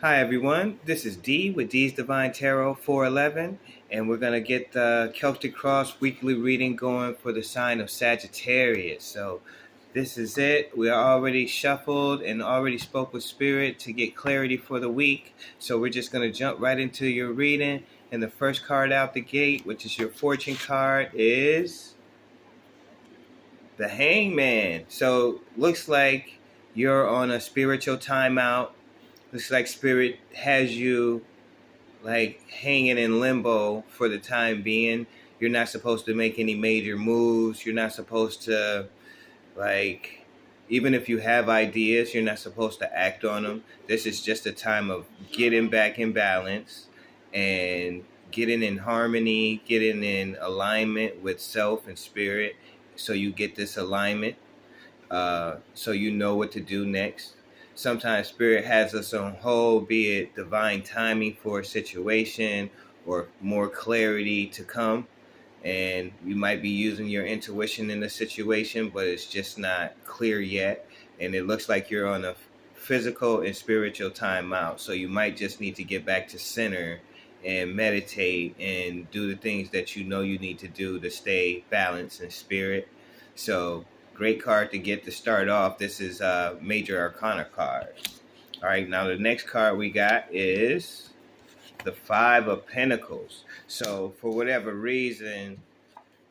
Hi everyone, this is D with D's Divine Tarot 411, and we're going to get the Celtic Cross weekly reading going for the sign of Sagittarius. So this is it. We are already shuffled and already spoke with Spirit to get clarity for the week. So we're just going to jump right into your reading. And the first card out the gate, which is your fortune card, is the Hangman. So looks like you're on a spiritual timeout. Looks like Spirit has you like hanging in limbo for the time being. You're not supposed to make any major moves. You're not supposed to, like, even if you have ideas, you're not supposed to act on them. This is just a time of getting back in balance and getting in harmony, getting in alignment with self and spirit. So you get this alignment, so you know what to do next. Sometimes Spirit has us on hold, be it divine timing for a situation or more clarity to come. And you might be using your intuition in the situation, but it's just not clear yet. And it looks like you're on a physical and spiritual timeout. So you might just need to get back to center and meditate and do the things that you know you need to do to stay balanced in spirit. So great card to get to start off. This is a major arcana card. All right, now the next card we got is the Five of Pentacles. So for whatever reason,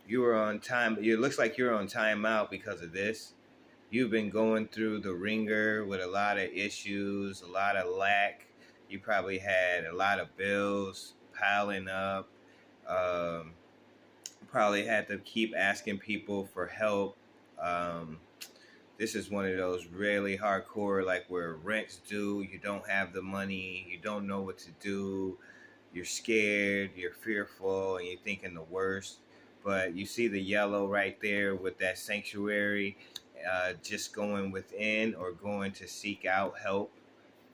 you were on time. It looks like you're on timeout because of this. You've been going through the ringer with a lot of issues, a lot of lack. You probably had a lot of bills piling up. Um, Probably had to keep asking people for help. Um, this is one of those really hardcore, like where rent's due, you don't have the money, you don't know what to do, you're scared, you're fearful, and you're thinking the worst. But you see the yellow right there with that sanctuary, just going within or going to seek out help.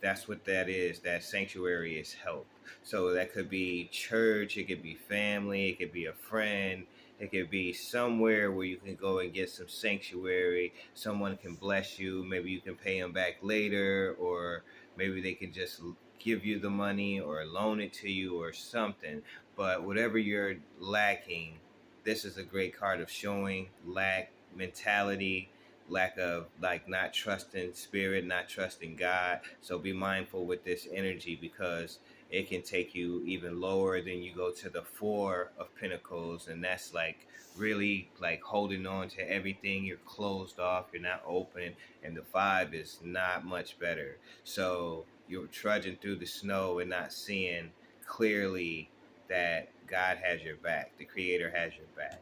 That's what that is. That sanctuary is help. So that could be church, it could be family, it could be a friend, it could be somewhere where you can go and get some sanctuary. Someone can bless you. Maybe you can pay them back later, or maybe they can just give you the money or loan it to you or something. But whatever you're lacking, this is a great card of showing lack mentality, lack of like not trusting spirit, not trusting God. So be mindful with this energy because it can take you even lower. Than you go to the Four of Pentacles, and that's like really like holding on to everything. You're closed off, you're not open, and the Five is not much better. So you're trudging through the snow and not seeing clearly that God has your back, the Creator has your back.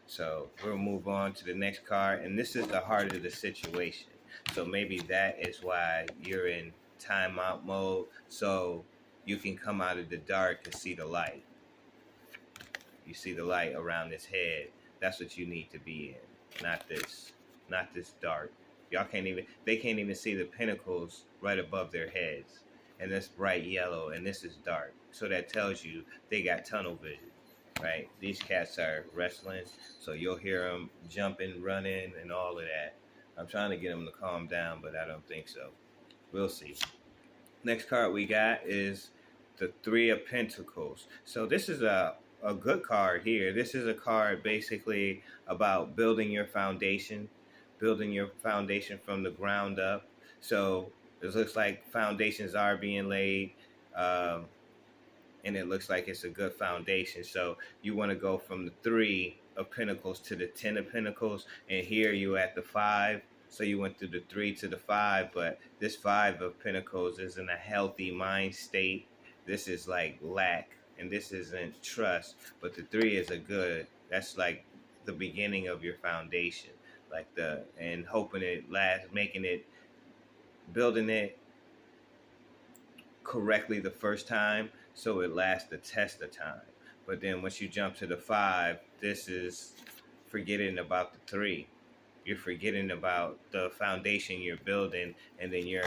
So we'll move on to the next card, and this is the heart of the situation. So maybe that is why you're in timeout mode, so you can come out of the dark and see the light. You see the light around his head. That's what you need to be in, not this dark. They can't even see the pinnacles right above their heads, and that's bright yellow, and this is dark. So that tells you they got tunnel vision. Right? These cats are wrestling, so you'll hear them jumping, running, and all of that. I'm trying to get them to calm down, but I don't think so. We'll see. Next card we got is the Three of Pentacles. So this is a good card here. This is a card basically about building your foundation from the ground up. So it looks like foundations are being laid. And it looks like it's a good foundation. So you want to go from the Three of Pentacles to the Ten of Pentacles, and here you at the Five. So you went through the Three to the Five, but this Five of Pentacles is in a healthy mind state. This is like lack, and this isn't trust. But the Three is a good. That's like the beginning of your foundation, like and hoping it lasts, making it, building it correctly the first time so it lasts the test of time. But then once you jump to the Five, this is forgetting about the Three. You're forgetting about the foundation you're building, and then you're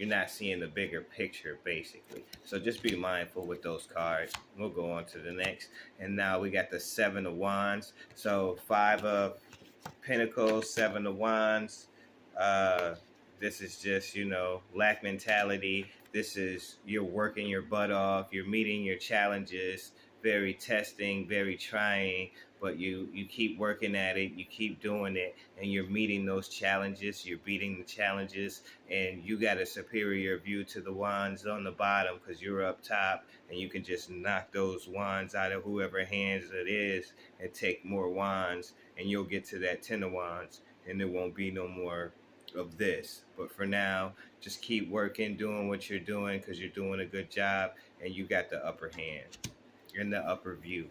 not seeing the bigger picture basically. So just be mindful with those cards. We'll go on to the next. And now we got the Seven of Wands. So Five of Pentacles, Seven of Wands. This is just, lack mentality. this is, you're working your butt off, you're meeting your challenges, very testing, very trying, but you keep working at it, you keep doing it, and you're meeting those challenges, you're beating the challenges, and you got a superior view to the wands on the bottom because you're up top, and you can just knock those wands out of whoever hands it is and take more wands, and you'll get to that 10 of wands, and there won't be no more of this. But for now, just keep working, doing what you're doing, because you're doing a good job, and you got the upper hand. You're in the upper view.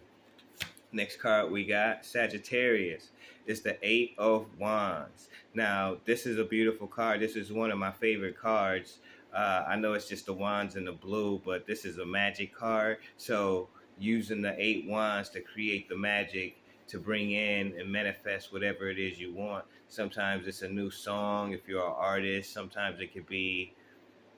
Next card we got, Sagittarius. It's the 8 of Wands. Now, this is a beautiful card. This is one of my favorite cards. I know it's just the wands in the blue, but this is a magic card. So using the 8 wands to create the magic, to bring in and manifest whatever it is you want. Sometimes it's a new song if you're an artist. Sometimes it could be,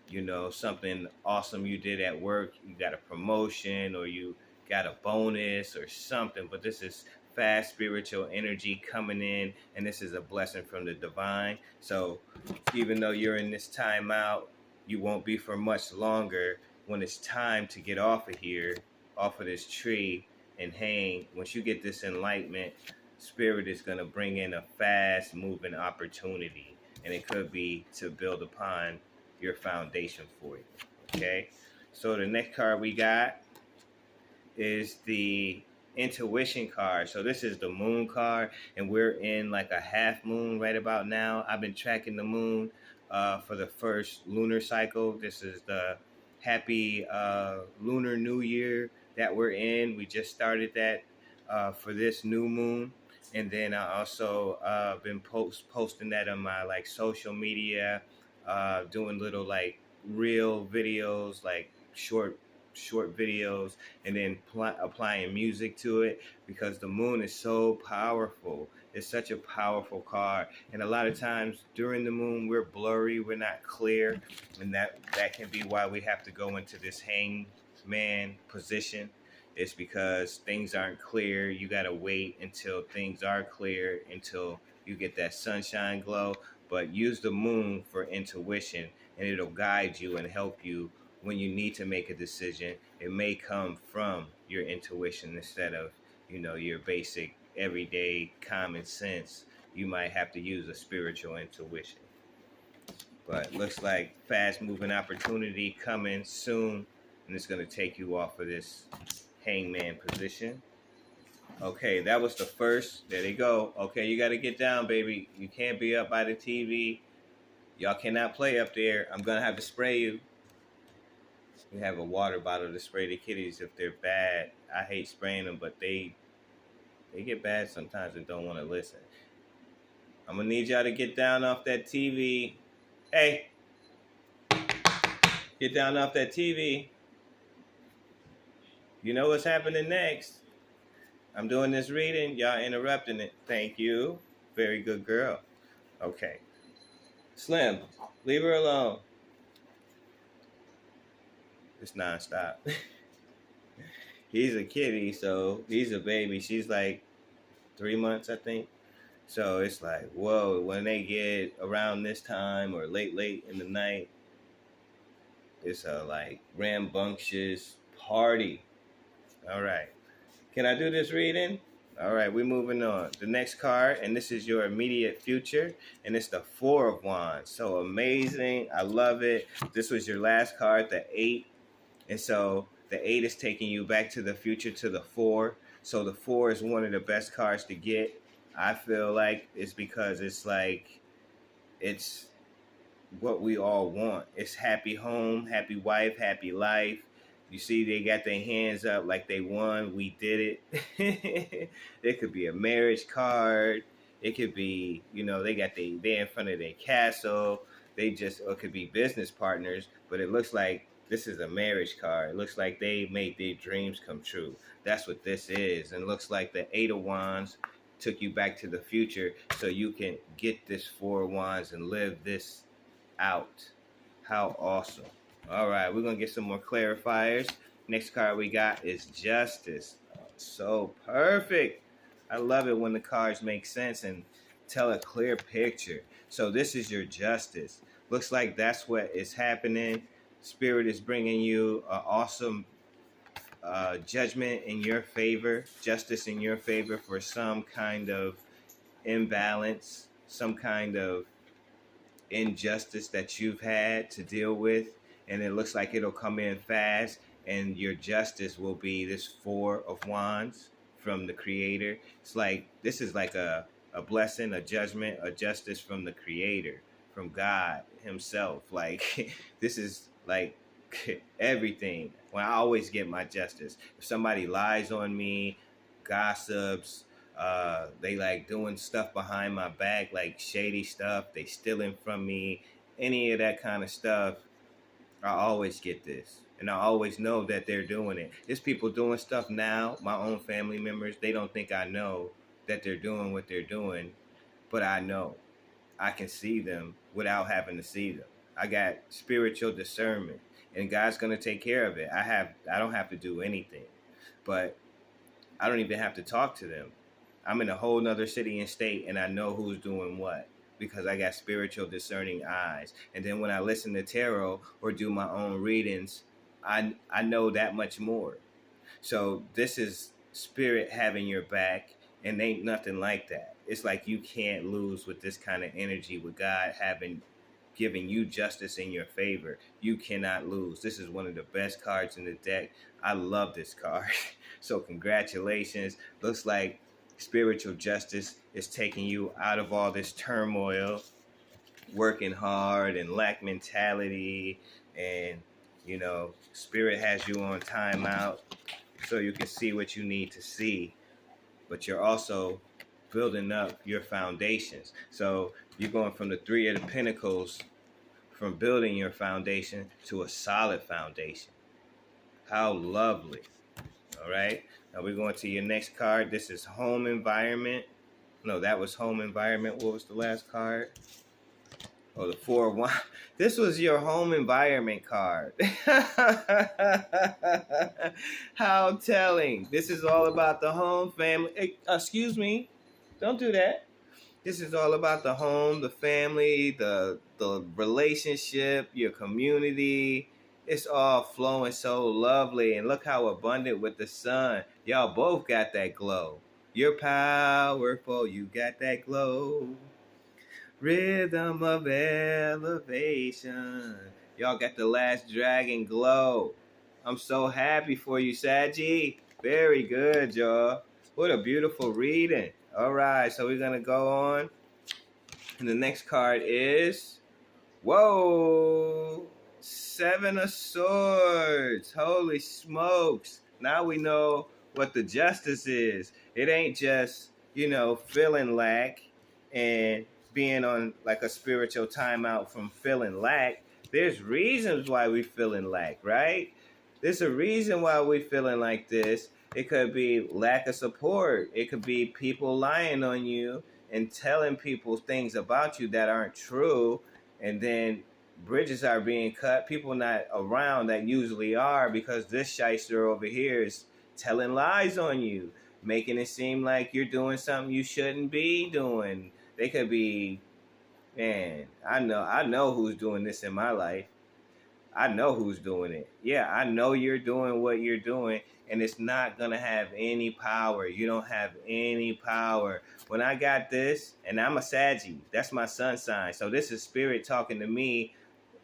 you know, something awesome you did at work. You got a promotion, or you got a bonus or something. But this is fast spiritual energy coming in, and this is a blessing from the divine. So even though you're in this timeout, you won't be for much longer. When it's time to get off of here, off of this tree, and hang, once you get this enlightenment, spirit is going to bring in a fast moving opportunity, and it could be to build upon your foundation for you. Okay, so the next card we got is the intuition card. So this is the moon card, and we're in like a half moon right about now. I've been tracking the moon for the first lunar cycle. This is the happy lunar new year that we're in. We just started that for this new moon. And then I also been posting that on my like social media, doing little like real videos, like short videos, and then applying music to it, because the moon is so powerful. It's such a powerful card, and a lot of times during the moon we're blurry, we're not clear, and that can be why we have to go into this hangman position. It's because things aren't clear. You got to wait until things are clear, until you get that sunshine glow. But use the moon for intuition, and it'll guide you and help you when you need to make a decision. It may come from your intuition instead of, you know, your basic everyday common sense. You might have to use a spiritual intuition. But looks like fast moving opportunity coming soon, and it's going to take you off of this hangman position. Okay, that was the first. There they go. Okay, you got to get down, baby. You can't be up by the TV. Y'all cannot play up there. I'm going to have to spray you. We have a water bottle to spray the kitties if they're bad. I hate spraying them, but they get bad sometimes and don't want to listen. I'm going to need y'all to get down off that TV. Hey, get down off that TV. You know what's happening next. I'm doing this reading. Y'all interrupting it. Thank you. Very good girl. Okay. Slim, leave her alone. It's nonstop. He's a kitty, so he's a baby. She's like 3 months, I think. So it's like, whoa, when they get around this time or late in the night, it's a like rambunctious party. All right. Can I do this reading? All right, we're moving on. The next card, and this is your immediate future, and it's the 4 of Wands. So amazing. I love it. This was your last card, the 8. And so the 8 is taking you back to the future, to the 4. So the 4 is one of the best cards to get. I feel like it's because it's like, it's what we all want. It's happy home, happy wife, happy life. You see, they got their hands up like they won. We did it. It could be a marriage card. It could be, you know, they got they're in front of their castle. They just, or it could be business partners. But it looks like this is a marriage card. It looks like they made their dreams come true. That's what this is. And it looks like the 8 of Wands took you back to the future so you can get this 4 of Wands and live this out. How awesome. All right, we're going to get some more clarifiers. Next card we got is Justice. Oh, so perfect. I love it when the cards make sense and tell a clear picture. So this is your Justice. Looks like that's what is happening. Spirit is bringing you an awesome judgment in your favor, justice in your favor for some kind of imbalance, some kind of injustice that you've had to deal with, and it looks like it'll come in fast, and your justice will be this Four of Wands from the Creator. It's like this is like a blessing, a judgment, a justice from the Creator, from God Himself. Like this is like everything. When I always get my justice. If somebody lies on me, gossips, they like doing stuff behind my back, like shady stuff, they stealing from me, any of that kind of stuff, I always get this. And I always know that they're doing it. There's people doing stuff now, my own family members, they don't think I know that they're doing what they're doing, but I know. I can see them without having to see them. I got spiritual discernment, and God's going to take care of it. I don't have to do anything, but I don't even have to talk to them. I'm in a whole nother city and state, and I know who's doing what because I got spiritual discerning eyes. And then when I listen to tarot or do my own readings, I know that much more. So this is spirit having your back, and ain't nothing like that. It's like you can't lose with this kind of energy, with God having giving you justice in your favor. You cannot lose. This is one of the best cards in the deck. I love this card. So congratulations. Looks like spiritual justice is taking you out of all this turmoil, working hard and lack mentality, and spirit has you on timeout so you can see what you need to see, but you're also building up your foundations. So you're going from the Three of the Pentacles, from building your foundation to a solid foundation. How lovely. All right. Now we're going to your next card. This is home environment. No, that was home environment. What was the last card? Oh, the Four of Wands. This was your home environment card. How telling. This is all about the home, family. Hey, excuse me. Don't do that. This is all about the home, the family, the relationship, your community. It's all flowing so lovely. And look how abundant with the sun. Y'all both got that glow. You're powerful. You got that glow. Rhythm of elevation. Y'all got the last dragon glow. I'm so happy for you, Saggy. Very good, y'all. What a beautiful reading. All right, so we're going to go on. And the next card is, whoa, Seven of Swords. Holy smokes. Now we know what the justice is. It ain't just, feeling lack and being on like a spiritual timeout from feeling lack. There's reasons why we feeling lack, right? There's a reason why we feeling like this. It could be lack of support. It could be people lying on you and telling people things about you that aren't true. And then bridges are being cut. People not around that usually are, because this shyster over here is telling lies on you, making it seem like you're doing something you shouldn't be doing. They could be, man, I know who's doing this in my life. I know who's doing it. Yeah, I know you're doing what you're doing, and it's not going to have any power. You don't have any power. When I got this, and I'm a Saggy, that's my sun sign. So this is spirit talking to me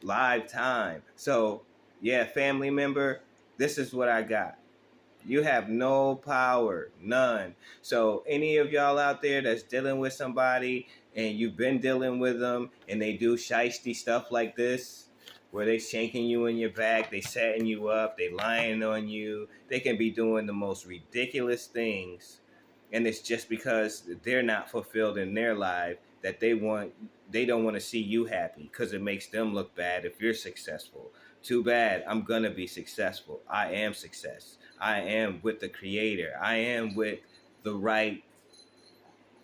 live time. So, yeah, family member, this is what I got. You have no power, none. So any of y'all out there that's dealing with somebody and you've been dealing with them and they do shiesty stuff like this, where they shanking you in your back, they setting you up, they lying on you, they can be doing the most ridiculous things, and it's just because they're not fulfilled in their life that they don't want to see you happy, because it makes them look bad if you're successful. Too bad. I'm gonna be successful. I am success. I am with the Creator. I am with the right.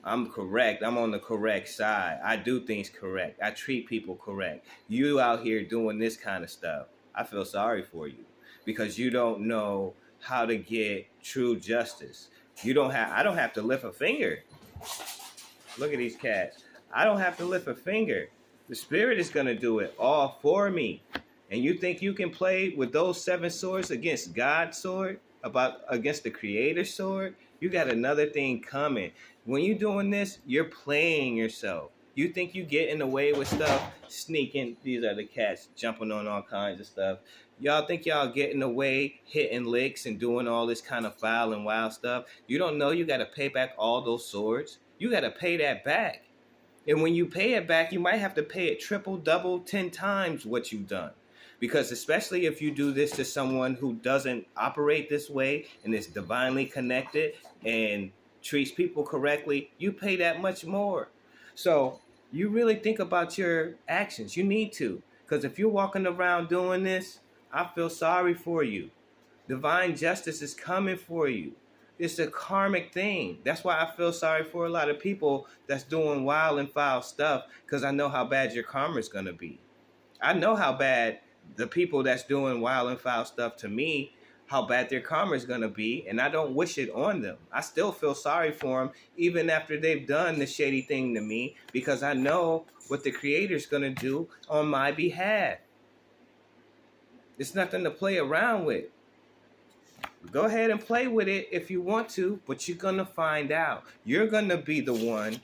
I'm correct. I'm on the correct side. I do things correct. I treat people correct. You out here doing this kind of stuff, I feel sorry for you, because you don't know how to get true justice. I don't have to lift a finger. Look at these cats. I don't have to lift a finger. The spirit is going to do it all for me. And you think you can play with those 7 swords against God's sword, against the Creator's sword? You got another thing coming. When you're doing this, you're playing yourself. You think you get in the way with stuff, sneaking. These are the cats jumping on all kinds of stuff. Y'all think y'all get in the way, hitting licks and doing all this kind of foul and wild stuff. You don't know you got to pay back all those swords. You got to pay that back. And when you pay it back, you might have to pay it triple, double, 10 times what you've done. Because especially if you do this to someone who doesn't operate this way and is divinely connected and treats people correctly, you pay that much more. So you really think about your actions. You need to. Because if you're walking around doing this, I feel sorry for you. Divine justice is coming for you. It's a karmic thing. That's why I feel sorry for a lot of people that's doing wild and foul stuff, because I know how bad your karma is going to be. I know how bad the people that's doing wild and foul stuff to me, how bad their karma is going to be, and I don't wish it on them. I still feel sorry for them even after they've done the shady thing to me, because I know what the Creator's going to do on my behalf. It's nothing to play around with. Go ahead and play with it if you want to, but you're going to find out. You're going to be the one,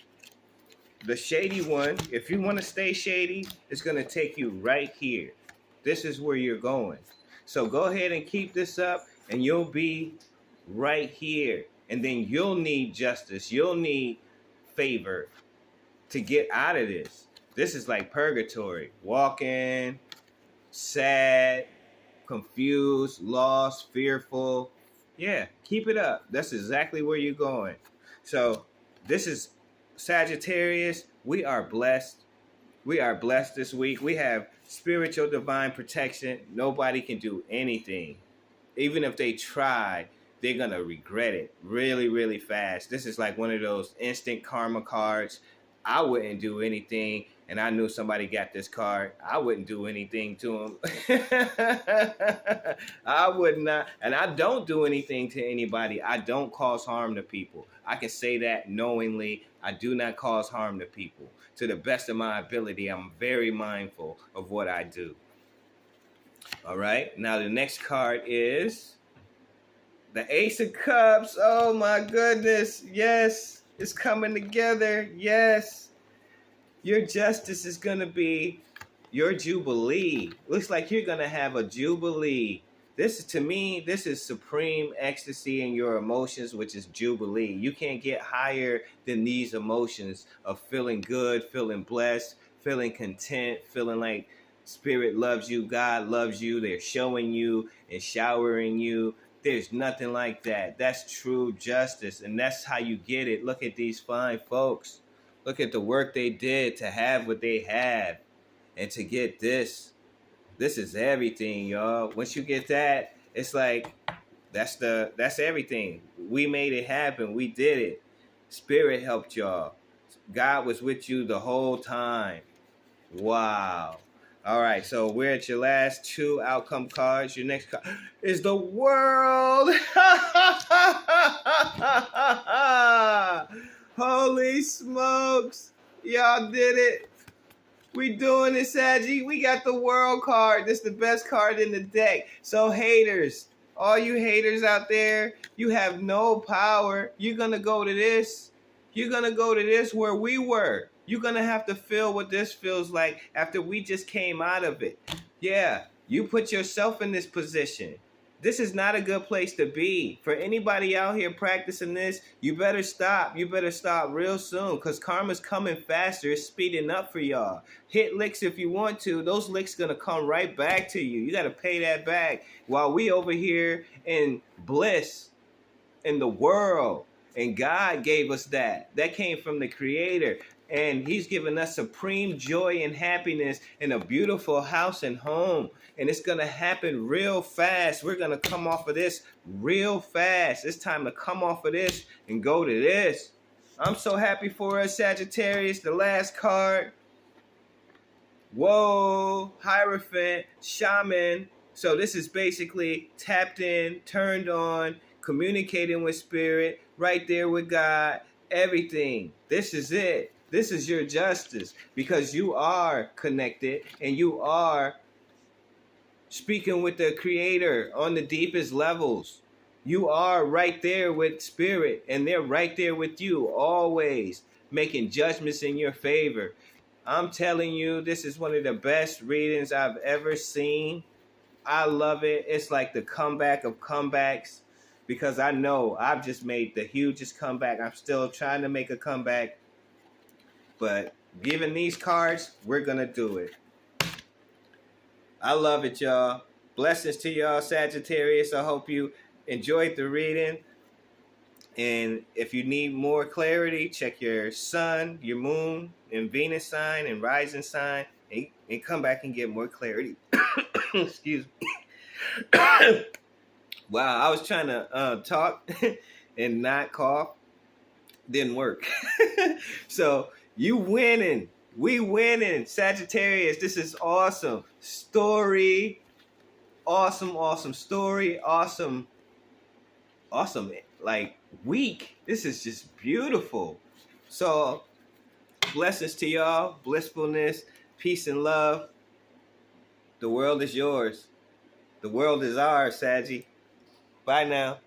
the shady one. If you want to stay shady, it's going to take you right here. This is where you're going. So go ahead and keep this up, and you'll be right here. And then you'll need justice. You'll need favor to get out of this. This is like purgatory. Walking, sad, confused, lost, fearful. Yeah, keep it up. That's exactly where you're going. So this is Sagittarius. We are blessed. We are blessed this week. We have spiritual divine protection. Nobody can do anything. Even if they try, they're going to regret it really, really fast. This is like one of those instant karma cards. I wouldn't do anything, and I knew somebody got this card. I wouldn't do anything to them. I would not. And I don't do anything to anybody. I don't cause harm to people. I can say that knowingly. I do not cause harm to people. To the best of my ability, I'm very mindful of what I do. All right. Now, the next card is the Ace of Cups. Oh, my goodness. Yes. It's coming together. Yes. Your justice is going to be your jubilee. Looks like you're going to have a jubilee. This, to me, this is supreme ecstasy in your emotions, which is jubilee. You can't get higher than these emotions of feeling good, feeling blessed, feeling content, feeling like Spirit loves you, God loves you. They're showing you and showering you. There's nothing like that. That's true justice, and that's how you get it. Look at these fine folks. Look at the work they did to have what they have and to get this. This is everything, y'all. Once you get that, it's like that's everything. We made it happen. We did it. Spirit helped y'all. God was with you the whole time. Wow. All right, so we're at your last 2 outcome cards. Your next card is the World. Holy smokes. Y'all did it. We doing it, Saggy. We got the World card. This is the best card in the deck. So haters, all you haters out there, you have no power. You're going to go to this. You're going to go to this where we were. You're going to have to feel what this feels like after we just came out of it. Yeah, you put yourself in this position. This is not a good place to be. For anybody out here practicing this, you better stop. You better stop real soon, because karma's coming faster. It's speeding up for y'all. Hit licks if you want to. Those licks going to come right back to you. You got to pay that back while we over here in bliss in the world. And God gave us that. That came from the Creator. And he's given us supreme joy and happiness in a beautiful house and home. And it's going to happen real fast. We're going to come off of this real fast. It's time to come off of this and go to this. I'm so happy for us, Sagittarius. The last card. Whoa, Hierophant, Shaman. So this is basically tapped in, turned on, communicating with Spirit, right there with God, everything. This is it. This is your justice, because you are connected and you are speaking with the Creator on the deepest levels. You are right there with Spirit, and they're right there with you, always making judgments in your favor. I'm telling you, this is one of the best readings I've ever seen. I love it. It's like the comeback of comebacks, because I know I've just made the hugest comeback. I'm still trying to make a comeback, but given these cards, we're going to do it. I love it, y'all. Blessings to y'all, Sagittarius. I hope you enjoyed the reading. And if you need more clarity, check your sun, your moon, and Venus sign and rising sign, and come back and get more clarity. Excuse me. Wow, I was trying to talk and not cough. Didn't work. So you winning. We winning. Sagittarius, this is awesome. Story. Awesome story. Awesome. Like, week. This is just beautiful. So blessings to y'all. Blissfulness. Peace and love. The world is yours. The world is ours, Saggy. Bye now.